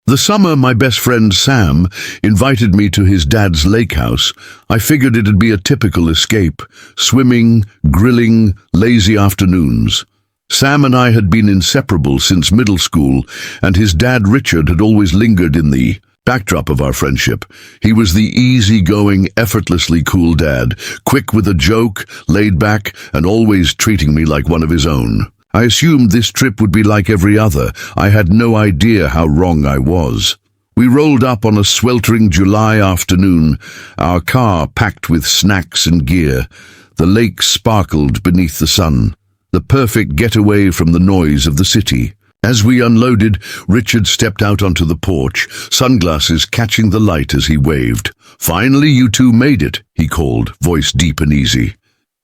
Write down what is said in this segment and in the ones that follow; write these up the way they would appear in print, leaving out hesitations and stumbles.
The summer my best friend Sam invited me to his dad's lake house, I figured it'd be a typical escape: swimming, grilling, lazy afternoons. Sam and I had been inseparable since middle school, and his dad Richard had always lingered in the backdrop of our friendship. He was the easygoing, effortlessly cool dad, quick with a joke, laid back, and always treating me like one of his own. I assumed this trip would be like every other. I had no idea how wrong I was. We rolled up on a sweltering July afternoon, our car packed with snacks and gear. The lake sparkled beneath the sun, the perfect getaway from the noise of the city. As we unloaded, Richard stepped out onto the porch, sunglasses catching the light as he waved. "Finally, you two made it," he called, voice deep and easy.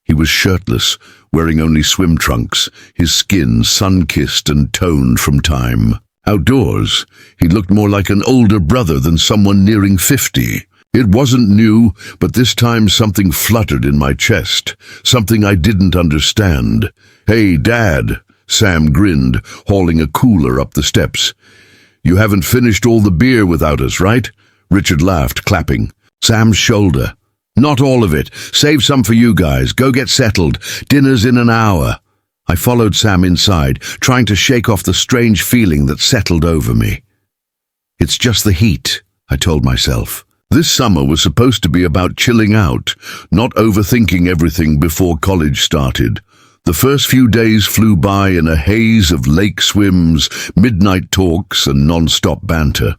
He was shirtless, wearing only swim trunks, his skin sun-kissed and toned from time. Outdoors, he looked more like an older brother than someone nearing 50. It wasn't new, but this time something fluttered in my chest, something I didn't understand. "Hey, Dad," Sam grinned, hauling a cooler up the steps. "You haven't finished all the beer without us, right?" Richard laughed, clapping Sam's shoulder. "Not all of it. Save some for you guys. Go get settled. Dinner's in an hour." I followed Sam inside, trying to shake off the strange feeling that settled over me. "It's just the heat," I told myself. This summer was supposed to be about chilling out, not overthinking everything before college started. The first few days flew by in a haze of lake swims, midnight talks, and non-stop banter.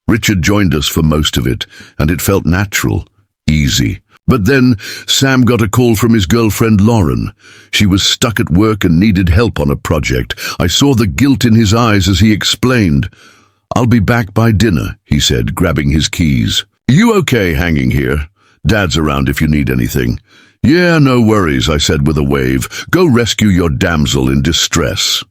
Richard joined us for most of it, and it felt natural. Easy. But then Sam got a call from his girlfriend Lauren. She was stuck at work and needed help on a project. I saw the guilt in his eyes as he explained. "I'll be back by dinner," he said, grabbing his keys. "You okay hanging here? Dad's around if you need anything." "Yeah, no worries," I said with a wave. "Go rescue your damsel in distress."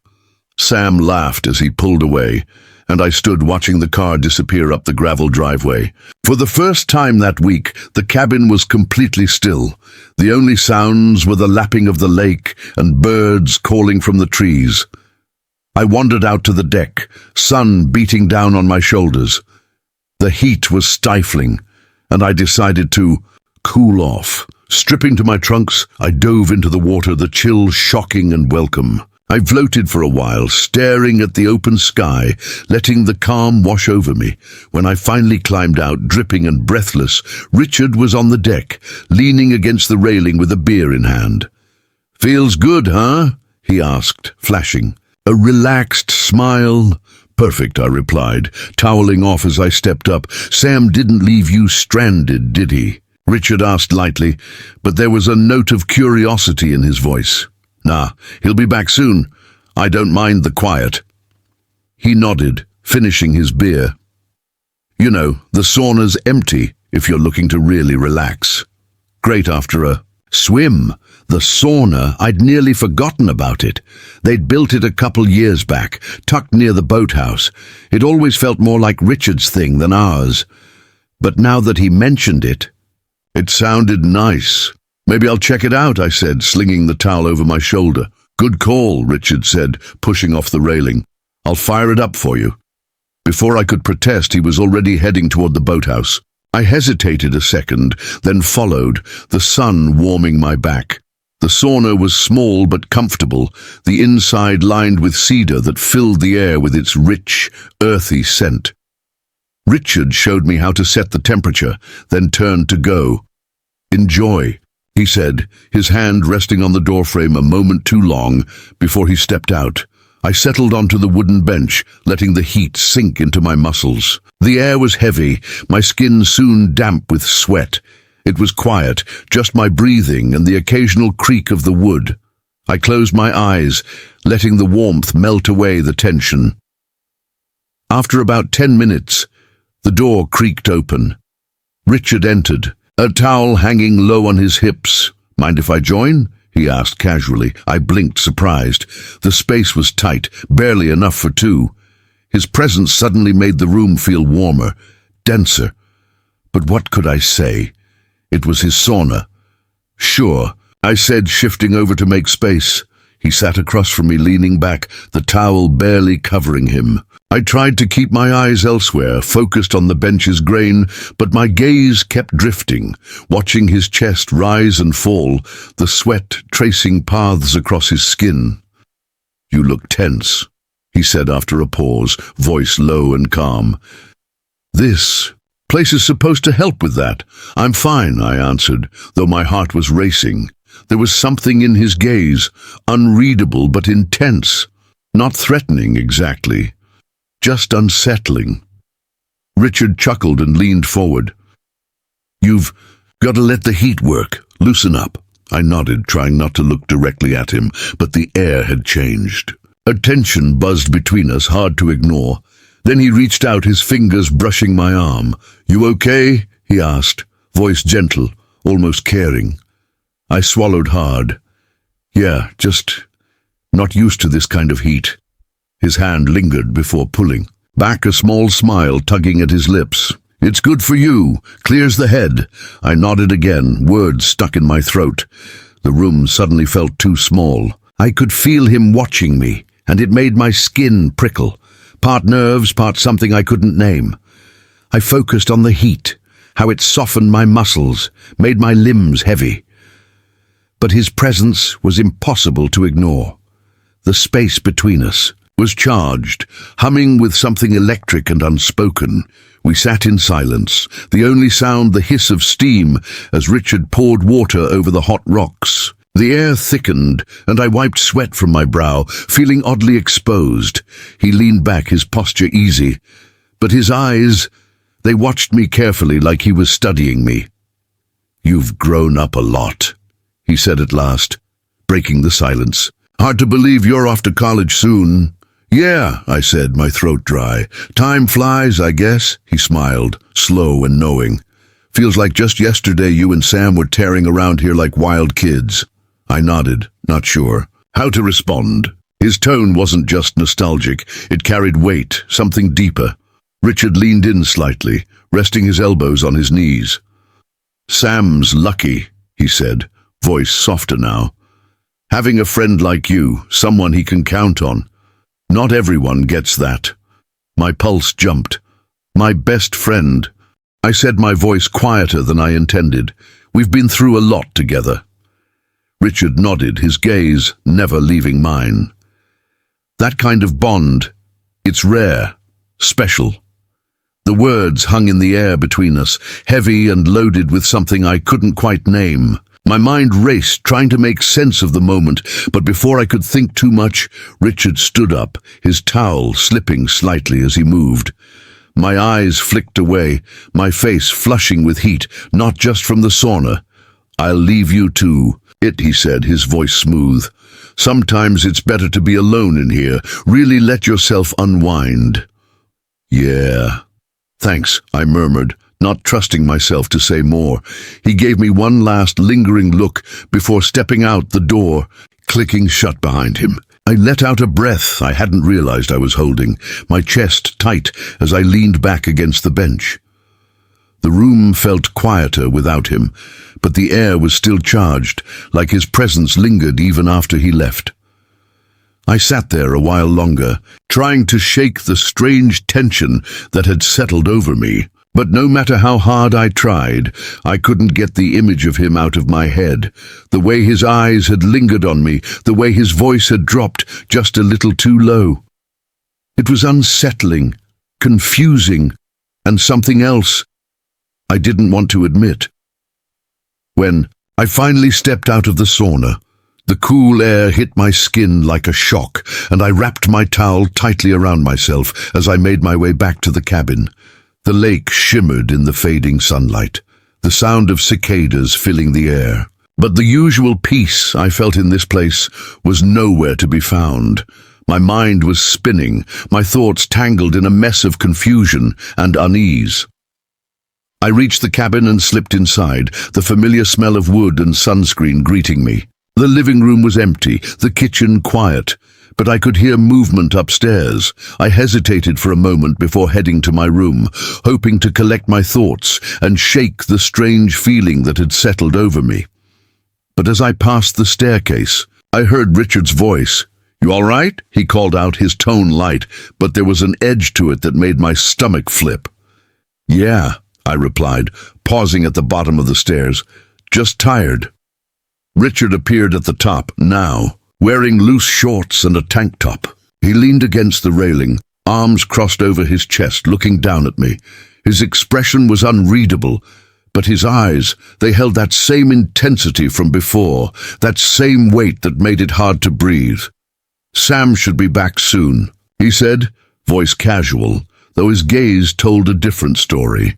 Sam laughed as he pulled away, and I stood watching the car disappear up the gravel driveway. For the first time that week, the cabin was completely still. The only sounds were the lapping of the lake and birds calling from the trees. I wandered out to the deck, sun beating down on my shoulders. The heat was stifling, and I decided to cool off. Stripping to my trunks, I dove into the water, the chill shocking and welcome. I floated for a while, staring at the open sky, letting the calm wash over me. When I finally climbed out, dripping and breathless, Richard was on the deck, leaning against the railing with a beer in hand. "Feels good, huh?" he asked, flashing. A relaxed smile. "Perfect," I replied, toweling off as I stepped up. "Sam didn't leave you stranded, did he?" Richard asked lightly, but there was a note of curiosity in his voice. "Nah, he'll be back soon. I don't mind the quiet." He nodded, finishing his beer. "You know, the sauna's empty if you're looking to really relax. Great after a swim." The sauna, I'd nearly forgotten about it. They'd built it a couple years back, tucked near the boathouse. It always felt more like Richard's thing than ours. But now that he mentioned it, it sounded nice. "Maybe I'll check it out," I said, slinging the towel over my shoulder. "Good call," Richard said, pushing off the railing. "I'll fire it up for you." Before I could protest, he was already heading toward the boathouse. I hesitated a second, then followed, the sun warming my back. The sauna was small but comfortable, the inside lined with cedar that filled the air with its rich, earthy scent. Richard showed me how to set the temperature, then turned to go. "Enjoy," he said, his hand resting on the doorframe a moment too long before he stepped out. I settled onto the wooden bench, letting the heat sink into my muscles. The air was heavy, my skin soon damp with sweat. It was quiet, just my breathing and the occasional creak of the wood. I closed my eyes, letting the warmth melt away the tension. After about 10 minutes, the door creaked open. Richard entered, a towel hanging low on his hips. "Mind if I join?" he asked casually. I blinked, surprised. The space was tight, barely enough for two. His presence suddenly made the room feel warmer, denser. But what could I say? It was his sauna. "Sure," I said, shifting over to make space. He sat across from me, leaning back, the towel barely covering him. I tried to keep my eyes elsewhere, focused on the bench's grain, but my gaze kept drifting, watching his chest rise and fall, the sweat tracing paths across his skin. "You look tense," he said after a pause, voice low and calm. "This place is supposed to help with that." "I'm fine," I answered, though my heart was racing. There was something in his gaze, unreadable but intense, not threatening exactly, just unsettling. Richard chuckled and leaned forward. "You've got to let the heat work. Loosen up." I nodded, trying not to look directly at him, but the air had changed. A tension buzzed between us, hard to ignore. Then he reached out, his fingers brushing my arm. "You okay?" he asked, voice gentle, almost caring. I swallowed hard. "Yeah, just not used to this kind of heat." His hand lingered before pulling back, a small smile tugging at his lips. "It's good for you. Clears the head." I nodded again, words stuck in my throat. The room suddenly felt too small. I could feel him watching me, and it made my skin prickle. Part nerves, part something I couldn't name. I focused on the heat, how it softened my muscles, made my limbs heavy. But his presence was impossible to ignore. The space between us was charged, humming with something electric and unspoken. We sat in silence, the only sound the hiss of steam as Richard poured water over the hot rocks. The air thickened, and I wiped sweat from my brow, feeling oddly exposed. He leaned back, his posture easy. But his eyes, they watched me carefully like he was studying me. "You've grown up a lot," he said at last, breaking the silence. "Hard to believe you're off to college soon." "Yeah," I said, my throat dry. "Time flies, I guess," he smiled, slow and knowing. "Feels like just yesterday you and Sam were tearing around here like wild kids." I nodded, not sure how to respond. His tone wasn't just nostalgic, it carried weight, something deeper. Richard leaned in slightly, resting his elbows on his knees. "Sam's lucky," he said, voice softer now. "Having a friend like you, someone he can count on. Not everyone gets that." My pulse jumped. "My best friend." I said, my voice quieter than I intended. "We've been through a lot together." Richard nodded, his gaze never leaving mine. "That kind of bond, it's rare, special." The words hung in the air between us, heavy and loaded with something I couldn't quite name. My mind raced, trying to make sense of the moment, but before I could think too much, Richard stood up, his towel slipping slightly as he moved. My eyes flicked away, my face flushing with heat, not just from the sauna. "I'll leave you to it," he said, his voice smooth. "Sometimes it's better to be alone in here. Really let yourself unwind." "Yeah. Thanks," I murmured, not trusting myself to say more. He gave me one last lingering look before stepping out, the door clicking shut behind him. I let out a breath I hadn't realized I was holding, my chest tight as I leaned back against the bench. The room felt quieter without him, but the air was still charged, like his presence lingered even after he left. I sat there a while longer, trying to shake the strange tension that had settled over me. But no matter how hard I tried, I couldn't get the image of him out of my head. The way his eyes had lingered on me, the way his voice had dropped just a little too low. It was unsettling, confusing, and something else I didn't want to admit. When I finally stepped out of the sauna, the cool air hit my skin like a shock, and I wrapped my towel tightly around myself as I made my way back to the cabin. The lake shimmered in the fading sunlight, the sound of cicadas filling the air. But the usual peace I felt in this place was nowhere to be found. My mind was spinning, my thoughts tangled in a mess of confusion and unease. I reached the cabin and slipped inside, the familiar smell of wood and sunscreen greeting me. The living room was empty, the kitchen quiet, but I could hear movement upstairs. I hesitated for a moment before heading to my room, hoping to collect my thoughts and shake the strange feeling that had settled over me. But as I passed the staircase, I heard Richard's voice, "You all right?" he called out, his tone light, but there was an edge to it that made my stomach flip. "Yeah," I replied, pausing at the bottom of the stairs. "Just tired." Richard appeared at the top, now, wearing loose shorts and a tank top. He leaned against the railing, arms crossed over his chest, looking down at me. His expression was unreadable, but his eyes, they held that same intensity from before, that same weight that made it hard to breathe. "Sam should be back soon," he said, voice casual, though his gaze told a different story.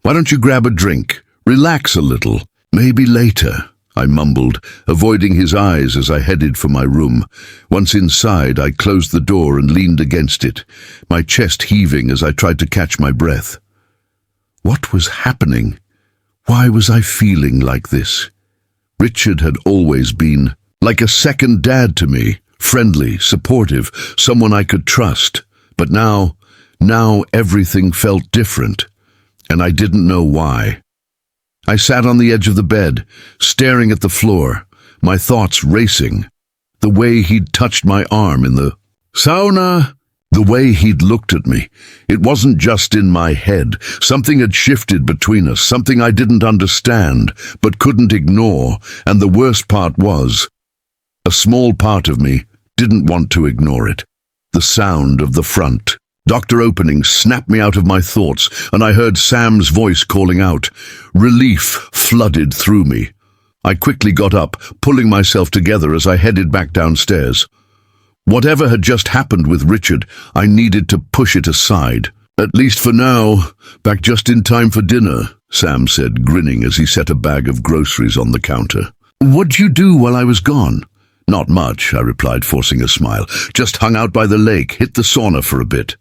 "Why don't you grab a drink? Relax a little. Maybe later," I mumbled, avoiding his eyes as I headed for my room. Once inside, I closed the door and leaned against it, my chest heaving as I tried to catch my breath. What was happening? Why was I feeling like this? Richard had always been like a second dad to me, friendly, supportive, someone I could trust. But now everything felt different, and I didn't know why. I sat on the edge of the bed, staring at the floor, my thoughts racing. The way he'd touched my arm in the sauna, the way he'd looked at me. It wasn't just in my head. Something had shifted between us, something I didn't understand, but couldn't ignore, and the worst part was, a small part of me didn't want to ignore it. The sound of the front doctor opening snapped me out of my thoughts, and I heard Sam's voice calling out. Relief flooded through me. I quickly got up, pulling myself together as I headed back downstairs. Whatever had just happened with Richard, I needed to push it aside. "At least for now. Back just in time for dinner," Sam said, grinning as he set a bag of groceries on the counter. "What'd you do while I was gone?" "Not much," I replied, forcing a smile. "Just hung out by the lake, hit the sauna for a bit."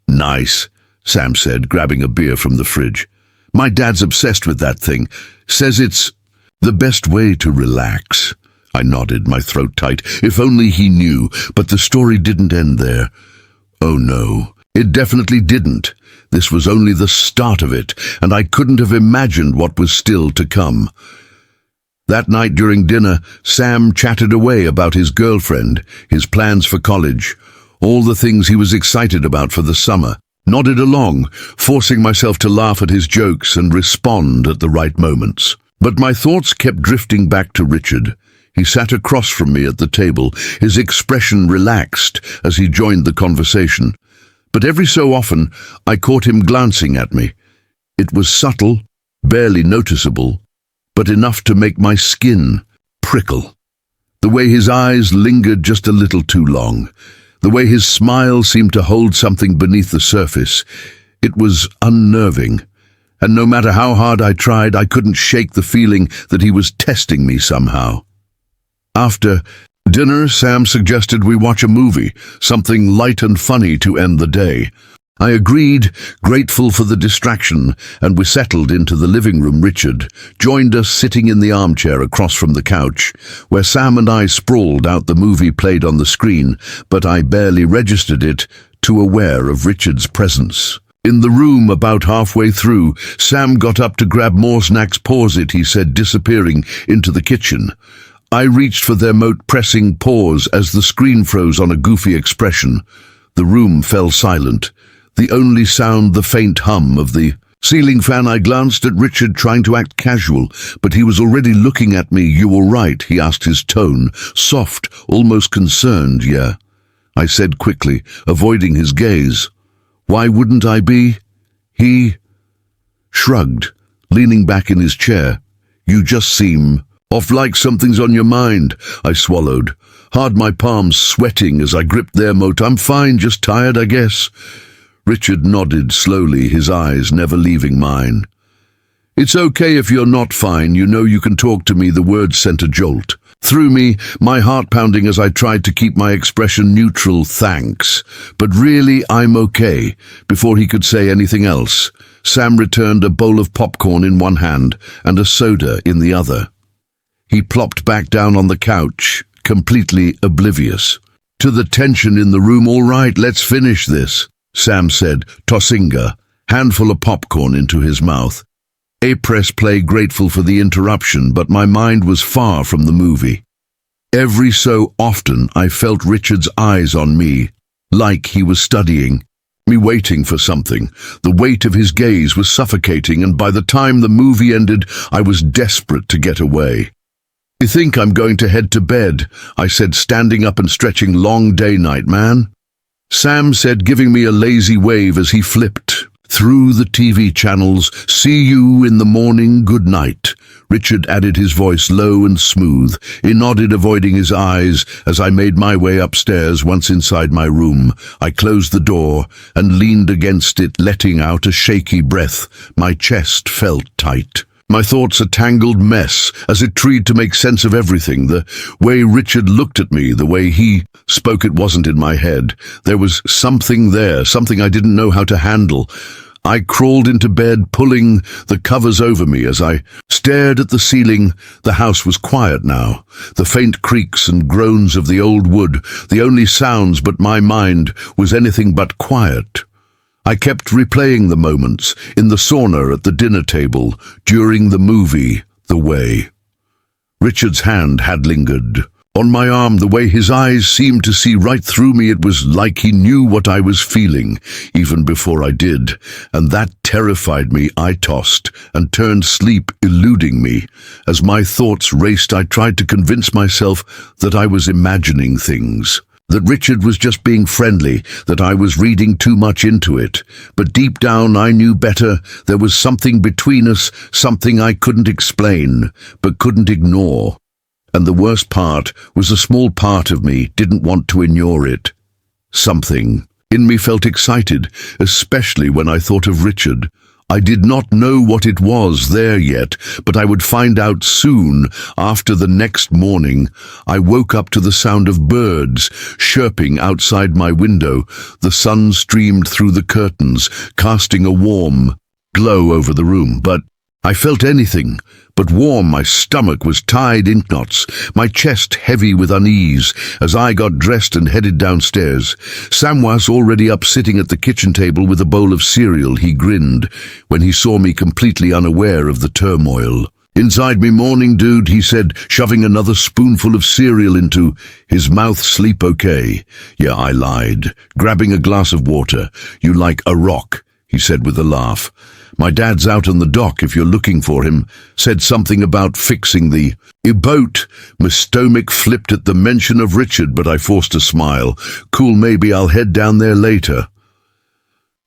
"Nice," Sam said, grabbing a beer from the fridge. "My dad's obsessed with that thing. Says it's the best way to relax." I nodded, my throat tight. If only he knew, but the story didn't end there. Oh no, it definitely didn't. This was only the start of it, and I couldn't have imagined what was still to come. That night during dinner, Sam chatted away about his girlfriend, his plans for college, all the things he was excited about for the summer. Nodded along, forcing myself to laugh at his jokes and respond at the right moments. But my thoughts kept drifting back to Richard. He sat across from me at the table, his expression relaxed as he joined the conversation. But every so often, I caught him glancing at me. It was subtle, barely noticeable, but enough to make my skin prickle. The way his eyes lingered just a little too long. The way his smile seemed to hold something beneath the surface. It was unnerving. And no matter how hard I tried, I couldn't shake the feeling that he was testing me somehow. After dinner, Sam suggested we watch a movie, something light and funny to end the day. I agreed, grateful for the distraction, and we settled into the living room. Richard joined us sitting in the armchair across from the couch, where Sam and I sprawled out. The movie played on the screen, but I barely registered it, too aware of Richard's presence. In the room, about halfway through, Sam got up to grab more snacks. "Pause it," he said, disappearing into the kitchen. I reached for their remote, pressing pause as the screen froze on a goofy expression. The room fell silent. The only sound, the faint hum of the ceiling fan. I glanced at Richard, trying to act casual, but he was already looking at me. "You all right?" he asked, his tone soft, almost concerned. "Yeah," I said quickly, avoiding his gaze. "Why wouldn't I be?" He shrugged, leaning back in his chair. "You just seem off, like something's on your mind." I swallowed, hard, my palms sweating as I gripped their remote. "I'm fine, just tired, I guess." Richard nodded slowly, his eyes never leaving mine. "It's okay if you're not fine. You know you can talk to me." The words sent a jolt through me, my heart pounding as I tried to keep my expression neutral. "Thanks, but really I'm okay." Before he could say anything else, Sam returned, a bowl of popcorn in one hand and a soda in the other. He plopped back down on the couch, completely oblivious to the tension in the room. "All right, let's finish this," Sam said, tossing a handful of popcorn into his mouth. I pressed play, grateful for the interruption, but my mind was far from the movie. Every so often I felt Richard's eyes on me, like he was studying me, waiting for something. The weight of his gaze was suffocating, and by the time the movie ended, I was desperate to get away. "You think I'm going to head to bed?" I said, standing up and stretching. "Long day night, man." Sam said, giving me a lazy wave as he flipped through the TV channels. "See you in the morning, good night." Richard added, his voice low and smooth. He nodded, avoiding his eyes, as I made my way upstairs. Once inside my room, I closed the door and leaned against it, letting out a shaky breath. My chest felt tight. My thoughts a tangled mess as it tried to make sense of everything. The way Richard looked at me, the way he spoke, it wasn't in my head. There was something there, something I didn't know how to handle. I crawled into bed, pulling the covers over me as I stared at the ceiling. The house was quiet now. The faint creaks and groans of the old wood, the only sounds, but my mind was anything but quiet. I kept replaying the moments in the sauna, at the dinner table, during the movie, the way Richard's hand had lingered on my arm, the way his eyes seemed to see right through me. It was like he knew what I was feeling, even before I did, and that terrified me. I tossed and turned, sleep eluding me. As my thoughts raced, I tried to convince myself that I was imagining things, that Richard was just being friendly, that I was reading too much into it. But deep down I knew better. There was something between us, something I couldn't explain, but couldn't ignore. And the worst part was a small part of me didn't want to ignore it. Something in me felt excited, especially when I thought of Richard. I did not know what it was there yet, but I would find out soon. After the next morning, I woke up to the sound of birds chirping outside my window. The sun streamed through the curtains, casting a warm glow over the room, but I felt anything but warm. My stomach was tied in knots, my chest heavy with unease. As I got dressed and headed downstairs, Sam was already up, sitting at the kitchen table with a bowl of cereal. He grinned when he saw me, completely unaware of the turmoil inside me. "Morning, dude," he said, shoving another spoonful of cereal into his mouth. "Sleep okay?" "Yeah," I lied, grabbing a glass of water. "You like a rock?" he said with a laugh. "My dad's out on the dock if you're looking for him." Said something about fixing the boat. My stomach flipped at the mention of Richard, but I forced a smile. "Cool, maybe I'll head down there later."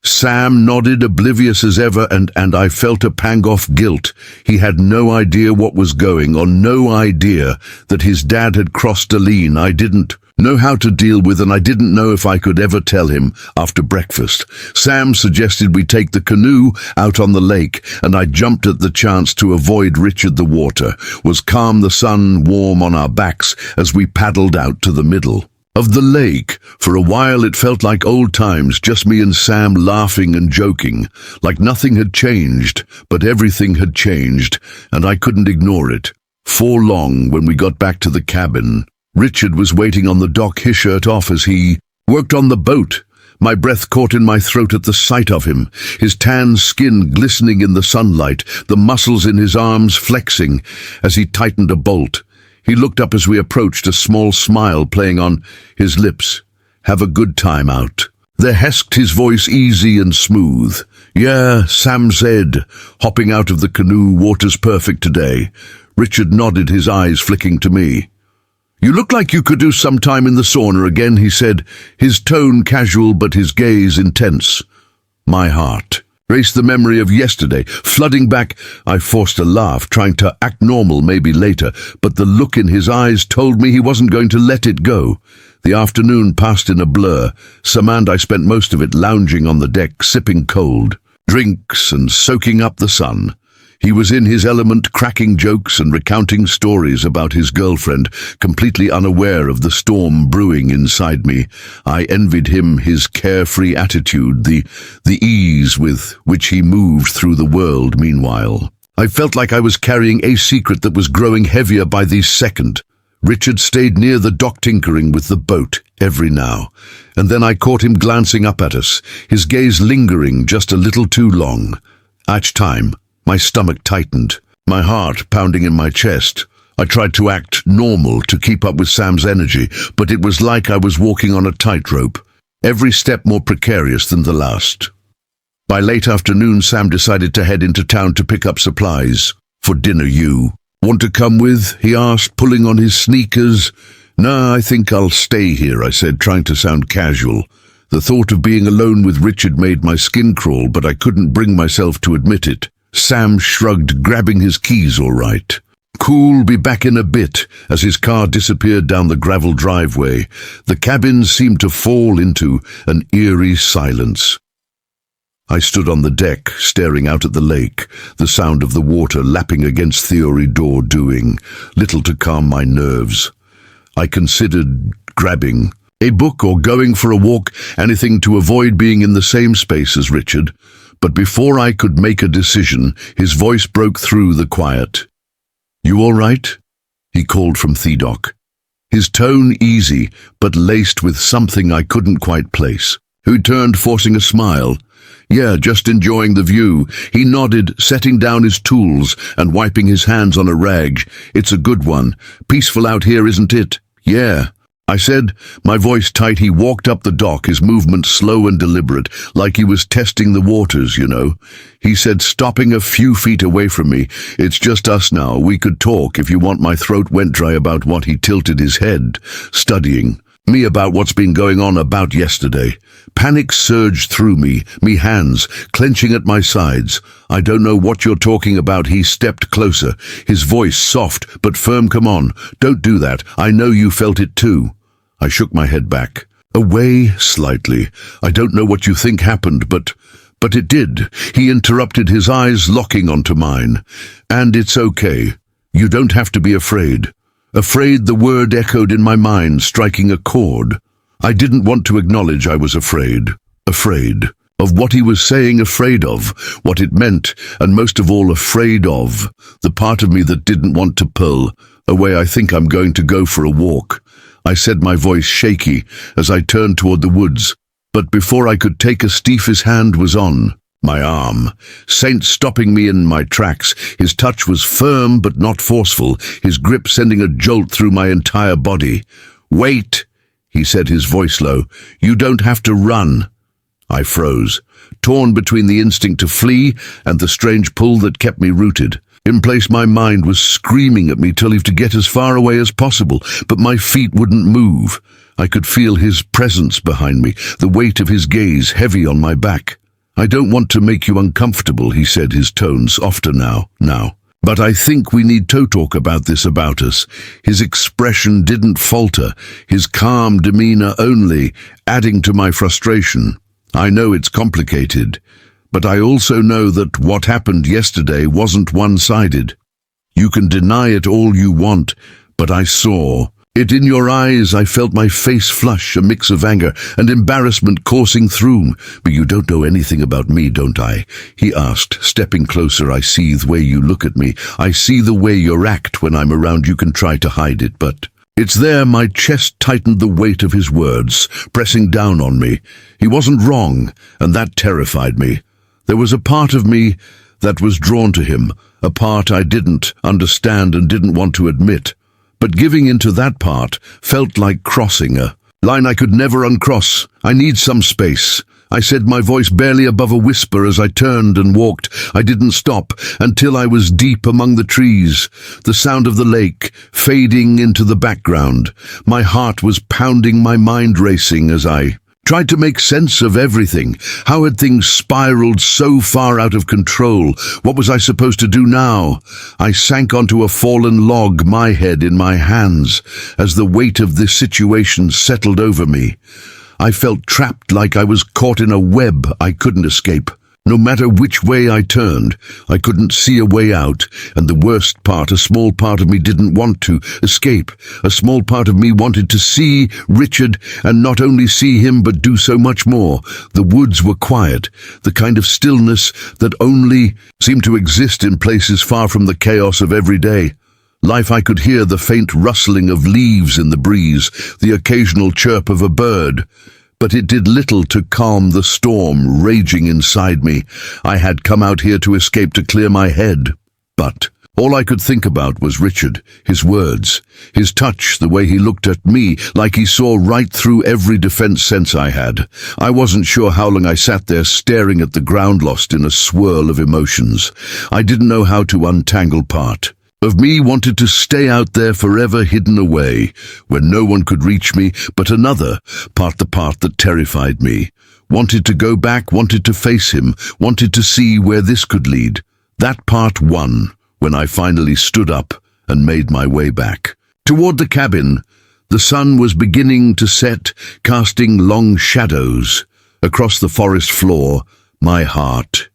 Sam nodded, oblivious as ever, and I felt a pang of guilt. He had no idea what was going on, no idea that his dad had crossed a line I didn't know how to deal with, and I didn't know if I could ever tell him. After breakfast, Sam suggested we take the canoe out on the lake, and I jumped at the chance to avoid Richard. The water was calm, the sun warm on our backs as we paddled out to the middle of the lake. For a while it felt like old times, just me and Sam laughing and joking, like nothing had changed, but everything had changed, and I couldn't ignore it. For long, when we got back to the cabin, Richard was waiting on the dock, his shirt off as he worked on the boat. My breath caught in my throat at the sight of him, his tan skin glistening in the sunlight, the muscles in his arms flexing as he tightened a bolt. He looked up as we approached, a small smile playing on his lips. "Have a good time out?" There hesked his voice, easy and smooth. "Yeah," Sam said, hopping out of the canoe. "Water's perfect today." Richard nodded, his eyes flicking to me. "You look like you could do some time in the sauna again," he said, his tone casual but his gaze intense. My heart raced, the memory of yesterday flooding back. I forced a laugh, trying to act normal, maybe later, but the look in his eyes told me he wasn't going to let it go. The afternoon passed in a blur. Sam and I spent most of it lounging on the deck, sipping cold drinks and soaking up the sun. He was in his element, cracking jokes and recounting stories about his girlfriend, completely unaware of the storm brewing inside me. I envied him, his carefree attitude, the ease with which he moved through the world. Meanwhile, I felt like I was carrying a secret that was growing heavier by the second. Richard stayed near the dock, tinkering with the boat every now and then. I caught him glancing up at us, his gaze lingering just a little too long. Each time, my stomach tightened, my heart pounding in my chest. I tried to act normal to keep up with Sam's energy, but it was like I was walking on a tightrope, every step more precarious than the last. By late afternoon, Sam decided to head into town to pick up supplies. For dinner, you want to come with? He asked, pulling on his sneakers. Nah, I think I'll stay here, I said, trying to sound casual. The thought of being alone with Richard made my skin crawl, but I couldn't bring myself to admit it. Sam shrugged, grabbing his keys all right. Cool, be back in a bit. As his car disappeared down the gravel driveway, the cabin seemed to fall into an eerie silence. I stood on the deck, staring out at the lake, the sound of the water lapping against Theory door doing little to calm my nerves. I considered grabbing a book or going for a walk, anything to avoid being in the same space as Richard. But before I could make a decision, his voice broke through the quiet. "You all right?" he called from Thedoc. His tone easy, but laced with something I couldn't quite place. Who turned, forcing a smile. "Yeah, just enjoying the view." He nodded, setting down his tools and wiping his hands on a rag. "It's a good one. Peaceful out here, isn't it?" "Yeah," I said, my voice tight. He walked up the dock, his movement slow and deliberate, like he was testing the waters, you know. He said, stopping a few feet away from me, "It's just us now. We could talk if you want." My throat went dry about what he tilted his head, studying me about what's been going on about yesterday. Panic surged through me hands clenching at my sides. "I don't know what you're talking about." He stepped closer, his voice soft but firm. "Come on, don't do that. I know you felt it too." I shook my head back, away slightly. "I don't know what you think happened, but it did." He interrupted, his eyes locking onto mine. "And it's okay. You don't have to be afraid." Afraid, the word echoed in my mind, striking a chord. I didn't want to acknowledge I was afraid. Afraid of what he was saying, afraid of what it meant, and most of all, afraid of the part of me that didn't want to pull away. "I think I'm going to go for a walk," I said, my voice shaky as I turned toward the woods. But before I could take a step, his hand was on my arm, Saint stopping me in my tracks. His touch was firm but not forceful, his grip sending a jolt through my entire body. "Wait," he said, his voice low. "You don't have to run." I froze, torn between the instinct to flee and the strange pull that kept me rooted. In place, my mind was screaming at me to leave, to get as far away as possible, but my feet wouldn't move. I could feel his presence behind me, the weight of his gaze heavy on my back. "I don't want to make you uncomfortable," he said, his tone softer now. "But I think we need to talk about this about us." His expression didn't falter, his calm demeanor only adding to my frustration. "I know it's complicated, but I also know that what happened yesterday wasn't one-sided. You can deny it all you want, but I saw it in your eyes. I felt my face flush, a mix of anger and embarrassment coursing through. "But you don't know anything about me, don't I?" he asked, stepping closer. "I see the way you look at me. I see the way you act when I'm around. You can try to hide it, but it's there." My chest tightened, the weight of his words pressing down on me. He wasn't wrong, and that terrified me. There was a part of me that was drawn to him, a part I didn't understand and didn't want to admit. But giving into that part felt like crossing a line I could never uncross. "I need some space," I said, my voice barely above a whisper as I turned and walked. I didn't stop until I was deep among the trees, the sound of the lake fading into the background. My heart was pounding, my mind racing as I tried to make sense of everything. How had things spiraled so far out of control? What was I supposed to do now? I sank onto a fallen log, my head in my hands, as the weight of this situation settled over me. I felt trapped, like I was caught in a web I couldn't escape. No matter which way I turned, I couldn't see a way out, and the worst part, a small part of me didn't want to escape. A small part of me wanted to see Richard, and not only see him, but do so much more. The woods were quiet, the kind of stillness that only seemed to exist in places far from the chaos of every day. Life. I could hear the faint rustling of leaves in the breeze, the occasional chirp of a bird. But it did little to calm the storm raging inside me. I had come out here to escape, to clear my head. But All I could think about was Richard, his words, his touch, the way he looked at me, like he saw right through every defense sense I had. I wasn't sure how long I sat there staring at the ground, lost in a swirl of emotions. I didn't know how to untangle. Part of me wanted to stay out there forever, hidden away, where no one could reach me, but another part, the part that terrified me, wanted to go back, wanted to face him, wanted to see where this could lead. That part won when I finally stood up and made my way back. Toward the cabin, the sun was beginning to set, casting long shadows across the forest floor. My heart,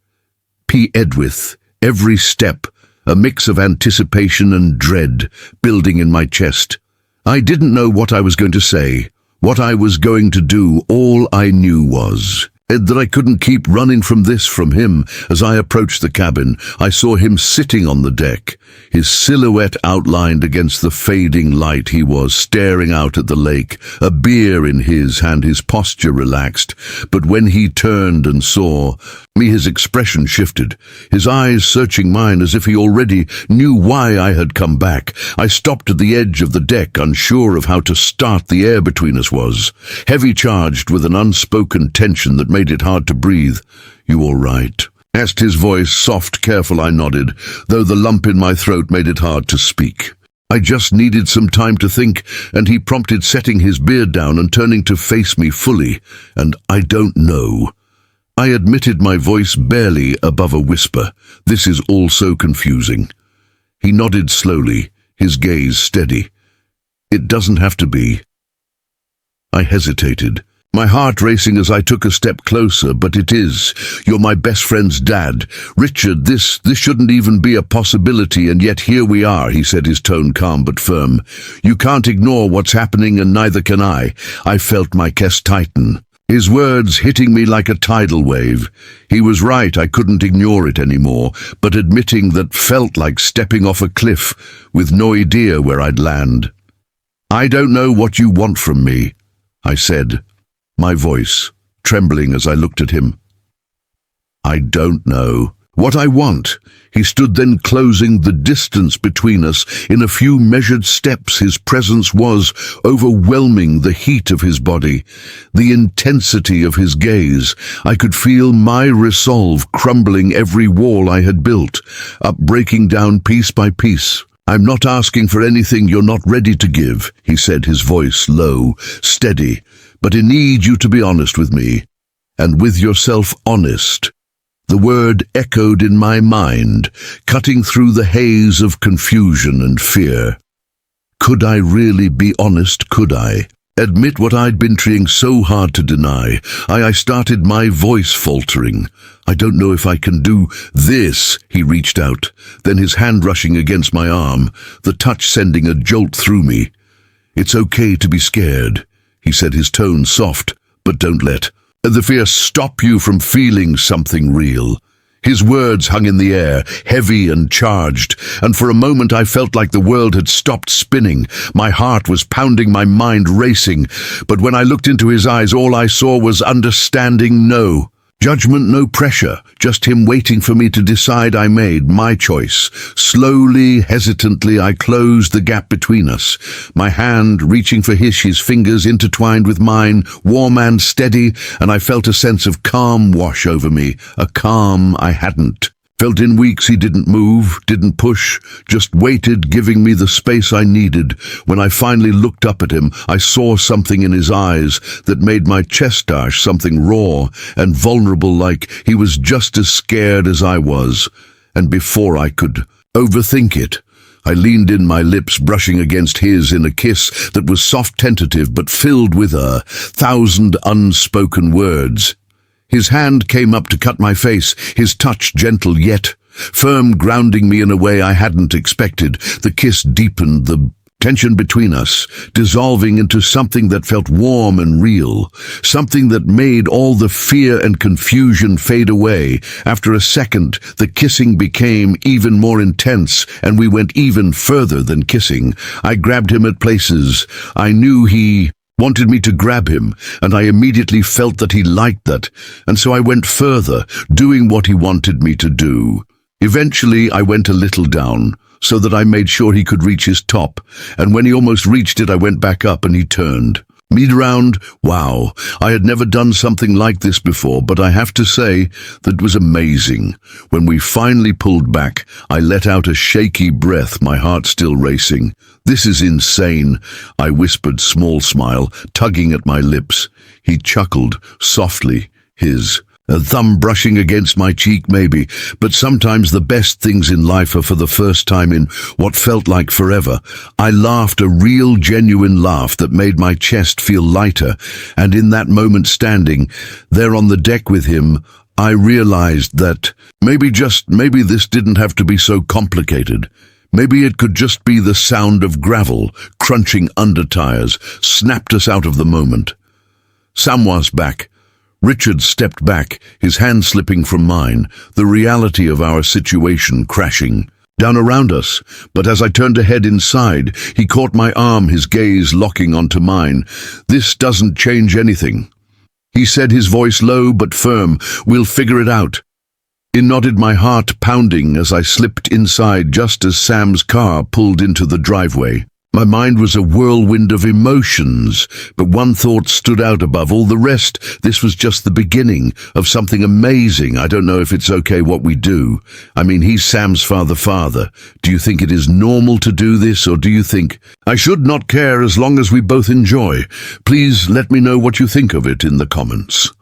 P. Edwith, every step, a mix of anticipation and dread building in my chest. I didn't know what I was going to say, what I was going to do. All I knew was that I couldn't keep running from him. As I approached the cabin, I saw him sitting on the deck, his silhouette outlined against the fading light. He was staring out at the lake, a beer in his hand, his posture relaxed. But when he turned and saw me, his expression shifted, his eyes searching mine as if he already knew why I had come back. I stopped at the edge of the deck, unsure of how to start. The air between us was heavy, charged with an unspoken tension that made it hard to breathe. "You all right?" asked his voice, soft, careful. I nodded, though the lump in my throat made it hard to speak. "I just needed some time to think," and he prompted, setting his beard down and turning to face me fully. "And I don't know," I admitted, my voice barely above a whisper. "This is all so confusing." He nodded slowly, his gaze steady. "It doesn't have to be." I hesitated, my heart racing as I took a step closer. "But it is. You're my best friend's dad. Richard, this shouldn't even be a possibility, and yet here we are," he said, his tone calm but firm. "You can't ignore what's happening, and neither can I." I felt my chest tighten, his words hitting me like a tidal wave. He was right, I couldn't ignore it anymore, but admitting that felt like stepping off a cliff with no idea where I'd land. "I don't know what you want from me," I said, my voice trembling as I looked at him. "I don't know what I want." He stood then, closing the distance between us in a few measured steps. His presence was overwhelming, the heat of his body, the intensity of his gaze. I could feel my resolve crumbling every wall I had built, breaking down piece by piece. "I'm not asking for anything you're not ready to give," he said, his voice low, steady, "but I need you to be honest with me, and with yourself. Honest." The word echoed in my mind, cutting through the haze of confusion and fear. Could I really be honest? Could I admit what I'd been trying so hard to deny? I started, my voice faltering. "I don't know if I can do this." He reached out, then his hand rushing against my arm, the touch sending a jolt through me. "It's okay to be scared," he said, his tone soft, "but don't let the fear stop you from feeling something real." His words hung in the air, heavy and charged, and for a moment I felt like the world had stopped spinning. My heart was pounding, my mind racing, but when I looked into his eyes, all I saw was understanding. No judgment, no pressure, just him waiting for me to decide. I made my choice. Slowly, hesitantly, I closed the gap between us, my hand reaching for his fingers intertwined with mine, warm and steady, and I felt a sense of calm wash over me, a calm I hadn't felt in weeks. He didn't move, didn't push, just waited, giving me the space I needed. When I finally looked up at him, I saw something in his eyes that made my chest dash, something raw and vulnerable, like he was just as scared as I was. And before I could overthink it, I leaned in, my lips brushing against his in a kiss that was soft, tentative, but filled with 1,000 unspoken words. His hand came up to cut my face, his touch gentle yet firm, grounding me in a way I hadn't expected. The kiss deepened, the tension between us dissolving into something that felt warm and real, something that made all the fear and confusion fade away. After a second, the kissing became even more intense, and we went even further than kissing. I grabbed him at places I knew he wanted me to grab him, and I immediately felt that he liked that, and so I went further, doing what he wanted me to do. Eventually, I went a little down, so that I made sure he could reach his top, and when he almost reached it, I went back up and he turned. Mid-round, wow, I had never done something like this before, but I have to say that was amazing. When we finally pulled back, I let out a shaky breath, my heart still racing. "This is insane," I whispered, small smile, tugging at my lips. He chuckled, softly, a thumb brushing against my cheek maybe, but sometimes the best things in life are for the first time in what felt like forever. I laughed, a real, genuine laugh that made my chest feel lighter, and in that moment standing there on the deck with him, I realized that maybe this didn't have to be so complicated. Maybe it could just be the sound of gravel crunching under tires, snapped us out of the moment. Sam was back. Richard stepped back, his hand slipping from mine, the reality of our situation crashing down around us. But as I turned to head inside, he caught my arm, his gaze locking onto mine. "This doesn't change anything," he said, his voice low but firm. "We'll figure it out." It nodded, my heart pounding as I slipped inside just as Sam's car pulled into the driveway. My mind was a whirlwind of emotions, but one thought stood out above all the rest. This was just the beginning of something amazing. I don't know if it's okay what we do. I mean, he's Sam's father. Do you think it is normal to do this, or do you think I should not care as long as we both enjoy? Please let me know what you think of it in the comments.